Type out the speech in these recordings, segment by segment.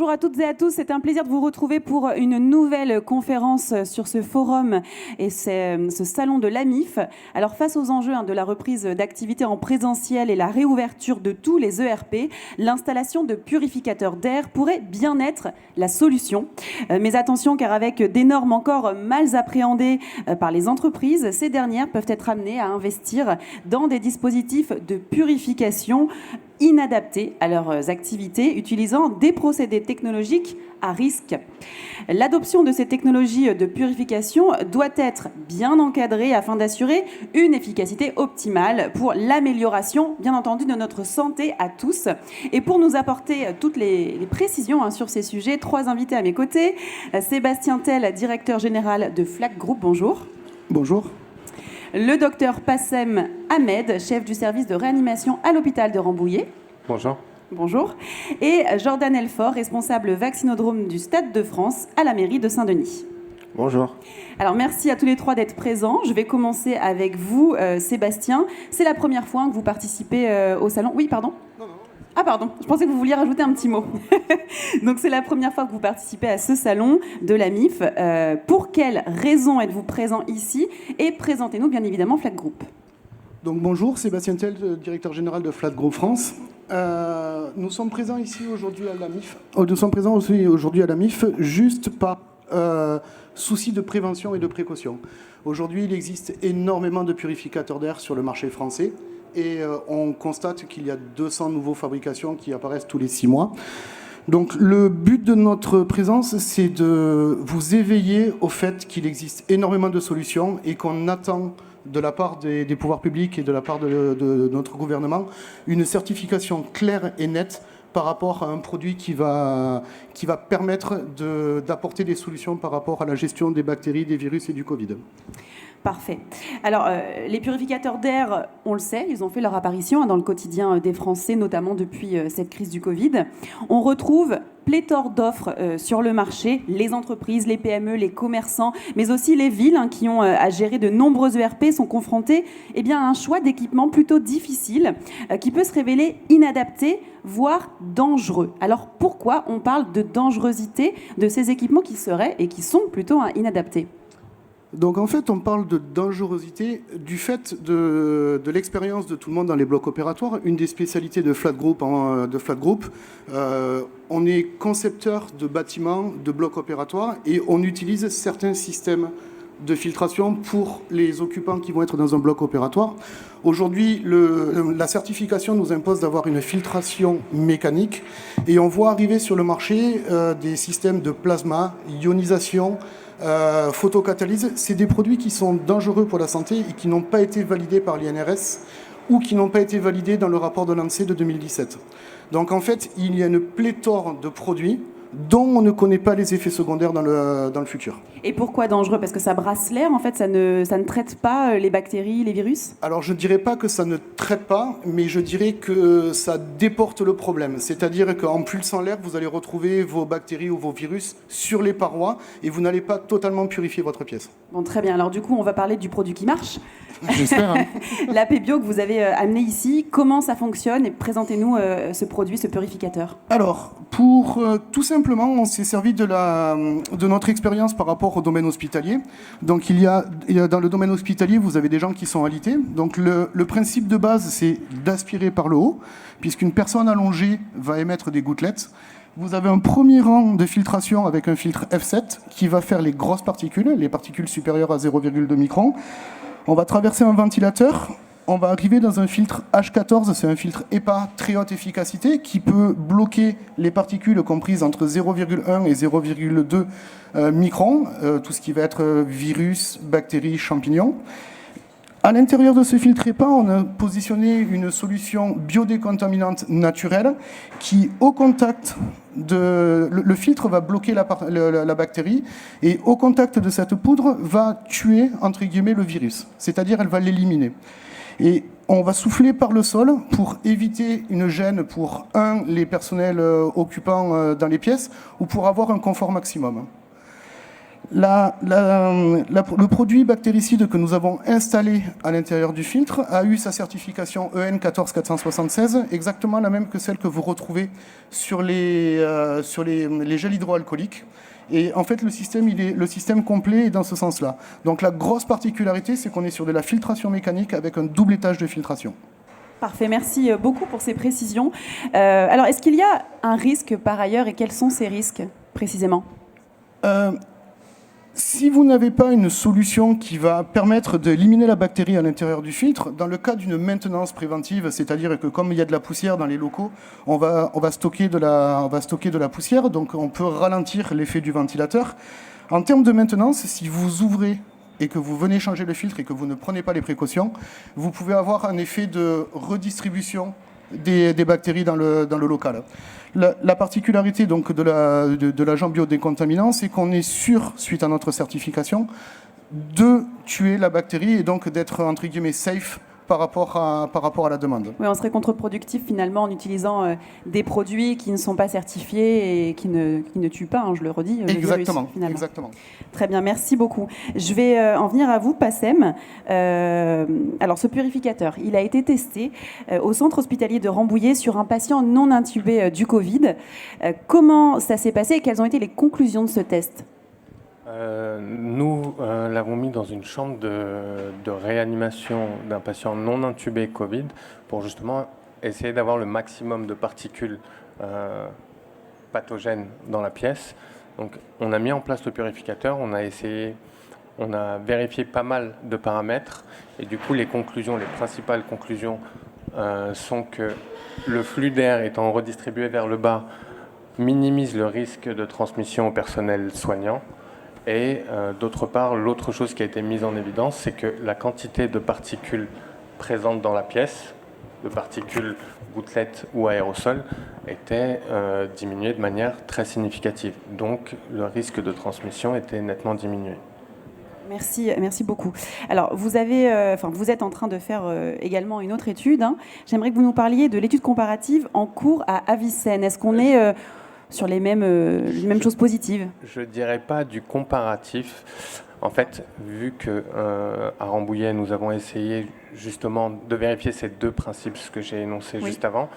Bonjour à toutes et à tous, c'est un plaisir de vous retrouver pour une nouvelle conférence sur ce forum et ce salon de l'AMIF. Alors face aux enjeux de la reprise d'activités en présentiel et la réouverture de tous les ERP, l'installation de purificateurs d'air pourrait bien être la solution. Mais attention, car avec des normes encore mal appréhendées par les entreprises, ces dernières peuvent être amenées à investir dans des dispositifs de purification inadaptés à leurs activités, utilisant des procédés technologiques à risque. L'adoption de ces technologies de purification doit être bien encadrée afin d'assurer une efficacité optimale pour l'amélioration, bien entendu, de notre santé à tous. Et pour nous apporter toutes les précisions sur ces sujets, trois invités à mes côtés. Sébastien Tell, directeur général de Flac Group, bonjour. Bonjour. Le docteur Passem Ahmed, chef du service de réanimation à l'hôpital de Rambouillet. Bonjour. Bonjour. Et Jordan Elfort, responsable vaccinodrome du Stade de France à la mairie de Saint-Denis. Bonjour. Alors merci à tous les trois d'être présents. Je vais commencer avec vous, Sébastien. C'est la première fois que vous participez au salon. Oui, pardon ? Non. Ah pardon, je pensais que vous vouliez rajouter un petit mot. Donc c'est la première fois que vous participez à ce salon de l'AMIF. Pour quelles raisons êtes-vous présent ici ? Et présentez-nous bien évidemment Flac Group. Donc bonjour, Sébastien Tell, directeur général de Flac Group France. Nous sommes présents ici aujourd'hui à l'AMIF. Nous sommes présents aussi aujourd'hui à l'AMIF juste par souci de prévention et de précaution. Aujourd'hui, il existe énormément de purificateurs d'air sur le marché français. Et on constate qu'il y a 200 nouveaux fabrications qui apparaissent tous les 6 mois. Donc le but de notre présence, c'est de vous éveiller au fait qu'il existe énormément de solutions et qu'on attend de la part des pouvoirs publics et de la part de notre gouvernement une certification claire et nette par rapport à un produit qui va permettre d'apporter des solutions par rapport à la gestion des bactéries, des virus et du Covid. Parfait. Alors, les purificateurs d'air, on le sait, ils ont fait leur apparition dans le quotidien des Français, notamment depuis cette crise du Covid. On retrouve pléthore d'offres sur le marché, les entreprises, les PME, les commerçants, mais aussi les villes qui ont à gérer de nombreux ERP sont confrontées à un choix d'équipements plutôt difficile qui peut se révéler inadapté, voire dangereux. Alors, pourquoi on parle de dangerosité de ces équipements qui seraient et qui sont plutôt inadaptés ? Donc en fait, on parle de dangerosité du fait de l'expérience de tout le monde dans les blocs opératoires. Une des spécialités de Flac Group, on est concepteur de bâtiments, de blocs opératoires et on utilise certains systèmes de filtration pour les occupants qui vont être dans un bloc opératoire. Aujourd'hui, la certification nous impose d'avoir une filtration mécanique et on voit arriver sur le marché des systèmes de plasma, ionisation, photocatalyse. C'est des produits qui sont dangereux pour la santé et qui n'ont pas été validés par l'INRS ou qui n'ont pas été validés dans le rapport de l'ANSEE de 2017. Donc en fait, il y a une pléthore de produits dont on ne connaît pas les effets secondaires dans le futur. Et pourquoi dangereux ? Parce que ça brasse l'air, en fait, ça ne traite pas les bactéries, les virus ? Alors je ne dirais pas que ça ne traite pas, mais je dirais que ça déporte le problème. C'est-à-dire qu'en pulsant l'air, vous allez retrouver vos bactéries ou vos virus sur les parois et vous n'allez pas totalement purifier votre pièce. Bon, très bien. Alors du coup, on va parler du produit qui marche. J'espère. L'AP Bio que vous avez amené ici, comment ça fonctionne et présentez-nous ce produit, ce purificateur. Alors, tout simplement, on s'est servi de notre expérience par rapport au domaine hospitalier. Donc, il y a dans le domaine hospitalier, vous avez des gens qui sont alités. Donc, le principe de base, c'est d'aspirer par le haut, puisqu'une personne allongée va émettre des gouttelettes. Vous avez un premier rang de filtration avec un filtre F7 qui va faire les grosses particules, les particules supérieures à 0,2 microns. On va traverser un ventilateur. On va arriver dans un filtre H14, c'est un filtre EPA très haute efficacité qui peut bloquer les particules comprises entre 0,1 et 0,2 microns, tout ce qui va être virus, bactéries, champignons. À l'intérieur de ce filtre EPA, on a positionné une solution biodécontaminante naturelle qui, au contact le filtre va bloquer la bactérie et au contact de cette poudre va tuer, entre guillemets, le virus. C'est-à-dire, elle va l'éliminer. Et on va souffler par le sol pour éviter une gêne pour, les personnels occupants dans les pièces ou pour avoir un confort maximum. Le produit bactéricide que nous avons installé à l'intérieur du filtre a eu sa certification EN 14476, exactement la même que celle que vous retrouvez sur les gels hydroalcooliques. Et en fait, le système complet est dans ce sens-là. Donc la grosse particularité, c'est qu'on est sur de la filtration mécanique avec un double étage de filtration. Parfait, merci beaucoup pour ces précisions. Alors, est-ce qu'il y a un risque par ailleurs et quels sont ces risques précisément ? Si vous n'avez pas une solution qui va permettre d'éliminer la bactérie à l'intérieur du filtre, dans le cas d'une maintenance préventive, c'est-à-dire que comme il y a de la poussière dans les locaux, on va stocker de la poussière, donc on peut ralentir l'effet du ventilateur. En termes de maintenance, si vous ouvrez et que vous venez changer le filtre et que vous ne prenez pas les précautions, vous pouvez avoir un effet de redistribution des bactéries dans le local. La particularité donc de l'agent biodécontaminant, c'est qu'on est sûr, suite à notre certification, de tuer la bactérie et donc d'être entre guillemets safe par rapport à la demande. Oui, on serait contre-productif finalement en utilisant des produits qui ne sont pas certifiés et qui ne tuent pas, hein, je le redis. Exactement, le virus, exactement. Très bien, merci beaucoup. Je vais en venir à vous, Passem. Alors, ce purificateur, il a été testé au centre hospitalier de Rambouillet sur un patient non intubé du Covid. Comment ça s'est passé et quelles ont été les conclusions de ce test ? Nous l'avons mis dans une chambre de réanimation d'un patient non intubé Covid pour justement essayer d'avoir le maximum de particules pathogènes dans la pièce. Donc on a mis en place le purificateur, on a vérifié pas mal de paramètres et du coup les principales conclusions sont que le flux d'air étant redistribué vers le bas minimise le risque de transmission au personnel soignant. Et d'autre part, l'autre chose qui a été mise en évidence, c'est que la quantité de particules présentes dans la pièce, de particules gouttelettes ou aérosols, était diminuée de manière très significative. Donc le risque de transmission était nettement diminué. Merci beaucoup. Alors, vous êtes en train de faire également une autre étude. Hein. J'aimerais que vous nous parliez de l'étude comparative en cours à Avicenne. Est-ce qu'on est sur les mêmes choses positives? Je ne dirais pas du comparatif. En fait, vu qu'à Rambouillet, nous avons essayé justement de vérifier ces deux principes, ce que j'ai énoncé juste avant,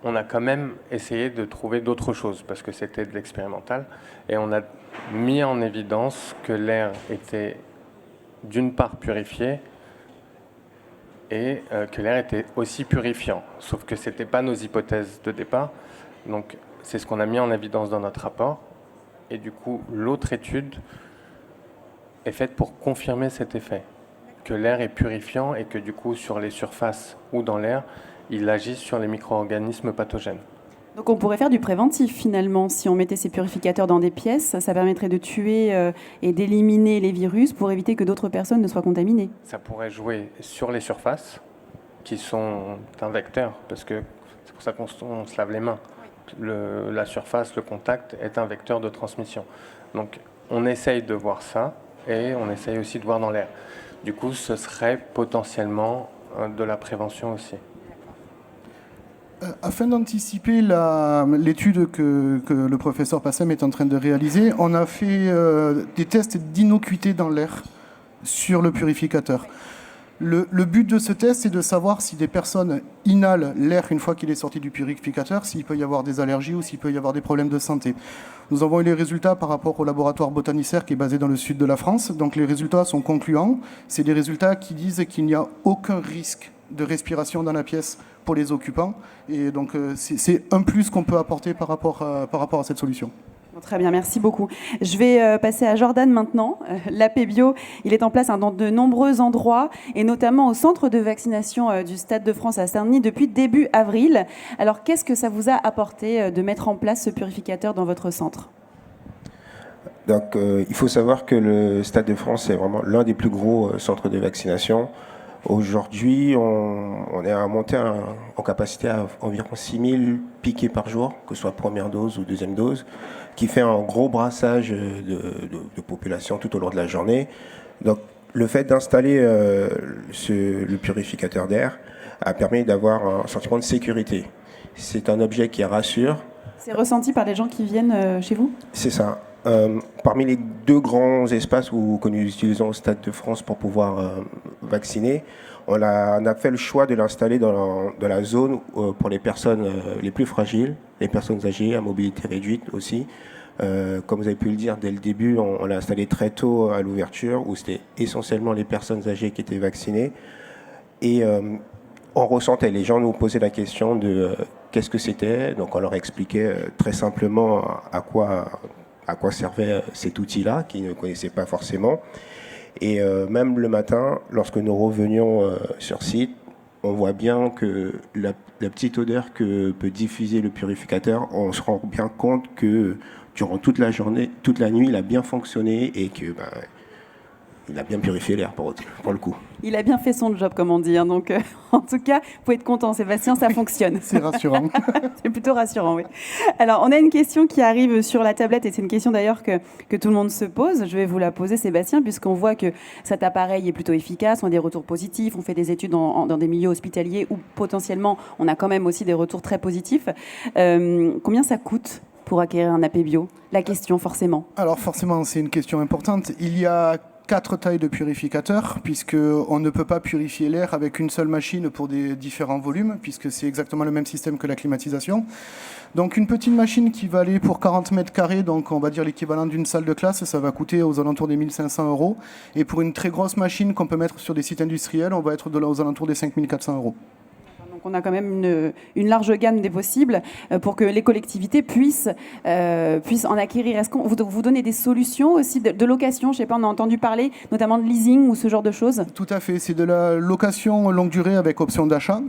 on a quand même essayé de trouver d'autres choses parce que c'était de l'expérimental. Et on a mis en évidence que l'air était d'une part purifié et que l'air était aussi purifiant. Sauf que ce n'était pas nos hypothèses de départ. Donc, c'est ce qu'on a mis en évidence dans notre rapport. Et du coup, l'autre étude est faite pour confirmer cet effet, que l'air est purifiant et que du coup, sur les surfaces ou dans l'air, il agit sur les micro-organismes pathogènes. Donc on pourrait faire du préventif finalement, si on mettait ces purificateurs dans des pièces, ça permettrait de tuer et d'éliminer les virus pour éviter que d'autres personnes ne soient contaminées. Ça pourrait jouer sur les surfaces, qui sont un vecteur, parce que c'est pour ça qu'on se lave les mains. La surface, le contact est un vecteur de transmission. Donc on essaye de voir ça et on essaye aussi de voir dans l'air. Du coup, ce serait potentiellement de la prévention aussi. Afin d'anticiper l'étude que le professeur Passem est en train de réaliser, on a fait des tests d'innocuité dans l'air sur le purificateur. Le but de ce test, c'est de savoir si des personnes inhalent l'air une fois qu'il est sorti du purificateur, s'il peut y avoir des allergies ou s'il peut y avoir des problèmes de santé. Nous avons eu les résultats par rapport au laboratoire Botanicère qui est basé dans le sud de la France. Donc les résultats sont concluants. C'est des résultats qui disent qu'il n'y a aucun risque de respiration dans la pièce pour les occupants. Et donc c'est un plus qu'on peut apporter par rapport à cette solution. Très bien, merci beaucoup. Je vais passer à Jordan maintenant. L'AP Bio, il est en place dans de nombreux endroits, et notamment au centre de vaccination du Stade de France à Saint-Denis depuis début avril. Alors, qu'est-ce que ça vous a apporté de mettre en place ce purificateur dans votre centre ? Donc, il faut savoir que le Stade de France est vraiment l'un des plus gros centres de vaccination. Aujourd'hui, on est à monter en capacité à environ 6000 piquets par jour, que ce soit première dose ou deuxième dose, qui fait un gros brassage de population tout au long de la journée. Donc, le fait d'installer le purificateur d'air a permis d'avoir un sentiment de sécurité. C'est un objet qui rassure. C'est ressenti par les gens qui viennent chez vous ? C'est ça. Parmi les 2 grands espaces que nous utilisons au Stade de France pour pouvoir vacciner, on a fait le choix de l'installer dans la zone pour les personnes les plus fragiles, les personnes âgées à mobilité réduite aussi. Comme vous avez pu le dire dès le début, on l'a installé très tôt à l'ouverture, où c'était essentiellement les personnes âgées qui étaient vaccinées. Et on ressentait, les gens nous posaient la question de qu'est-ce que c'était. Donc on leur expliquait très simplement à quoi servait cet outil-là, qu'ils ne connaissaient pas forcément. Et même le matin, lorsque nous revenions sur site, on voit bien que la petite odeur que peut diffuser le purificateur, on se rend bien compte que durant toute la journée, toute la nuit, il a bien fonctionné et que il a bien purifié l'air pour le coup. Il a bien fait son job, comme on dit. Hein, donc, en tout cas, vous pouvez être content, Sébastien, ça fonctionne. C'est rassurant. C'est plutôt rassurant, oui. Alors, on a une question qui arrive sur la tablette, et c'est une question d'ailleurs que tout le monde se pose. Je vais vous la poser, Sébastien, puisqu'on voit que cet appareil est plutôt efficace, on a des retours positifs, on fait des études dans des milieux hospitaliers où potentiellement on a quand même aussi des retours très positifs. Combien ça coûte pour acquérir un AP Bio? La question, forcément. Alors forcément, c'est une question importante. Il y a 4 tailles de purificateurs, puisqu'on ne peut pas purifier l'air avec une seule machine pour des différents volumes, puisque c'est exactement le même système que la climatisation. Donc une petite machine qui va aller pour 40 mètres carrés, donc on va dire l'équivalent d'une salle de classe, ça va coûter aux alentours des 1 500 €. Et pour une très grosse machine qu'on peut mettre sur des sites industriels, on va être aux alentours des 5 400 €. Donc on a quand même une large gamme des possibles pour que les collectivités puissent en acquérir. Est-ce qu'on vous donnez des solutions aussi de location? Je ne sais pas, on a entendu parler notamment de leasing ou ce genre de choses. Tout à fait, c'est de la location longue durée avec option d'achat.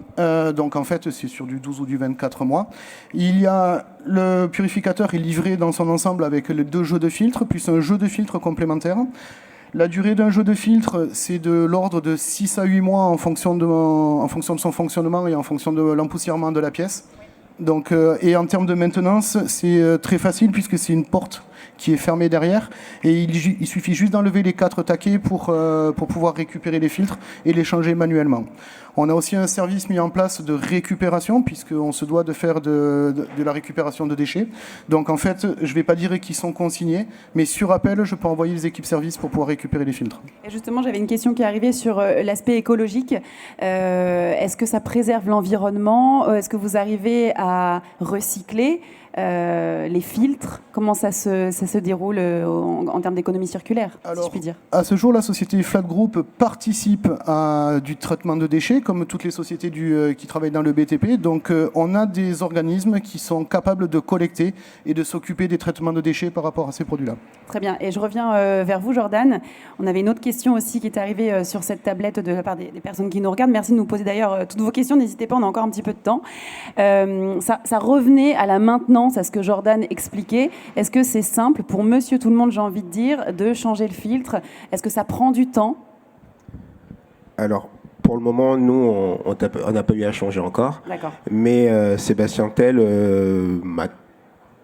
Donc en fait, c'est sur du 12 ou du 24 mois. Le purificateur est livré dans son ensemble avec les 2 jeux de filtres, plus un jeu de filtres complémentaire. La durée d'un jeu de filtre, c'est de l'ordre de 6 à 8 mois en fonction de son fonctionnement et en fonction de l'empoussièrement de la pièce. Donc, et en termes de maintenance, c'est très facile puisque c'est une porte qui est fermée derrière. Et il suffit juste d'enlever les 4 taquets pour pouvoir récupérer les filtres et les changer manuellement. On a aussi un service mis en place de récupération, puisqu'on se doit de faire de la récupération de déchets. Donc en fait, je ne vais pas dire qu'ils sont consignés, mais sur appel, je peux envoyer les équipes service pour pouvoir récupérer les filtres. Et justement, j'avais une question qui est arrivée sur l'aspect écologique. Est-ce que ça préserve l'environnement? Est-ce que vous arrivez à recycler les filtres? Comment ça se déroule en termes d'économie circulaire, si je puis dire? À ce jour, la société Flat Group participe à du traitement de déchets, comme toutes les sociétés qui travaillent dans le BTP. Donc, on a des organismes qui sont capables de collecter et de s'occuper des traitements de déchets par rapport à ces produits-là. Très bien. Et je reviens vers vous, Jordan. On avait une autre question aussi qui est arrivée sur cette tablette de la part des personnes qui nous regardent. Merci de nous poser d'ailleurs toutes vos questions. N'hésitez pas, on a encore un petit peu de temps. Ça revenait à la maintenance, à ce que Jordan expliquait. Est-ce que c'est simple pour monsieur tout le monde, j'ai envie de dire, de changer le filtre? Est-ce que ça prend du temps? Alors, pour le moment, nous, on n'a pas eu à changer encore. D'accord. Mais Sébastien Tell m'a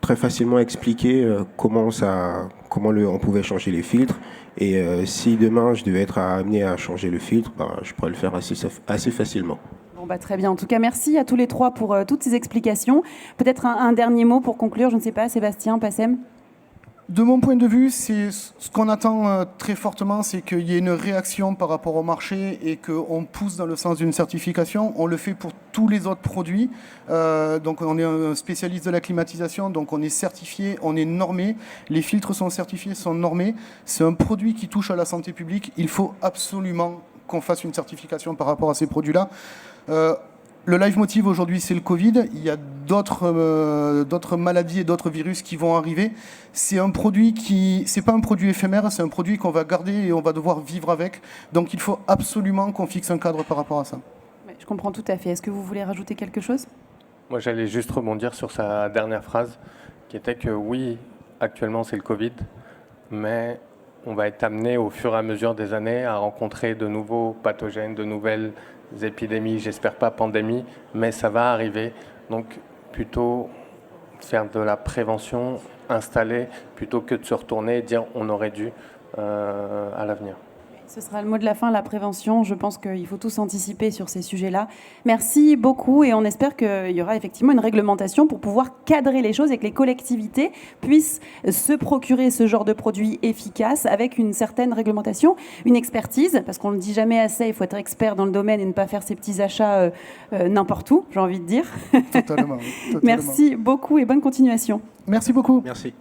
très facilement expliqué comment on pouvait changer les filtres. Et si demain, je devais être amené à changer le filtre, je pourrais le faire assez facilement. Bon, très bien. En tout cas, merci à tous les trois pour toutes ces explications. Peut-être un dernier mot pour conclure, je ne sais pas, Sébastien, Passem? De mon point de vue, c'est ce qu'on attend très fortement, c'est qu'il y ait une réaction par rapport au marché et qu'on pousse dans le sens d'une certification. On le fait pour tous les autres produits. Donc on est un spécialiste de la climatisation, donc on est certifié, on est normé. Les filtres sont certifiés, sont normés. C'est un produit qui touche à la santé publique. Il faut absolument qu'on fasse une certification par rapport à ces produits-là. Le leitmotiv aujourd'hui, c'est le Covid. Il y a d'autres maladies et d'autres virus qui vont arriver. C'est un produit c'est pas un produit éphémère, c'est un produit qu'on va garder et on va devoir vivre avec. Donc il faut absolument qu'on fixe un cadre par rapport à ça. Je comprends tout à fait. Est-ce que vous voulez rajouter quelque chose? Moi, j'allais juste rebondir sur sa dernière phrase, qui était que oui, actuellement c'est le Covid, mais on va être amené au fur et à mesure des années à rencontrer de nouveaux pathogènes, de nouvelles épidémies, j'espère pas pandémie, mais ça va arriver. Donc plutôt faire de la prévention, installer, plutôt que de se retourner et dire on aurait dû à l'avenir. Ce sera le mot de la fin, la prévention. Je pense qu'il faut tous anticiper sur ces sujets-là. Merci beaucoup et on espère qu'il y aura effectivement une réglementation pour pouvoir cadrer les choses et que les collectivités puissent se procurer ce genre de produits efficaces avec une certaine réglementation, une expertise, parce qu'on ne le dit jamais assez, il faut être expert dans le domaine et ne pas faire ses petits achats n'importe où, j'ai envie de dire. Totalement, totalement. Merci beaucoup et bonne continuation. Merci beaucoup. Merci.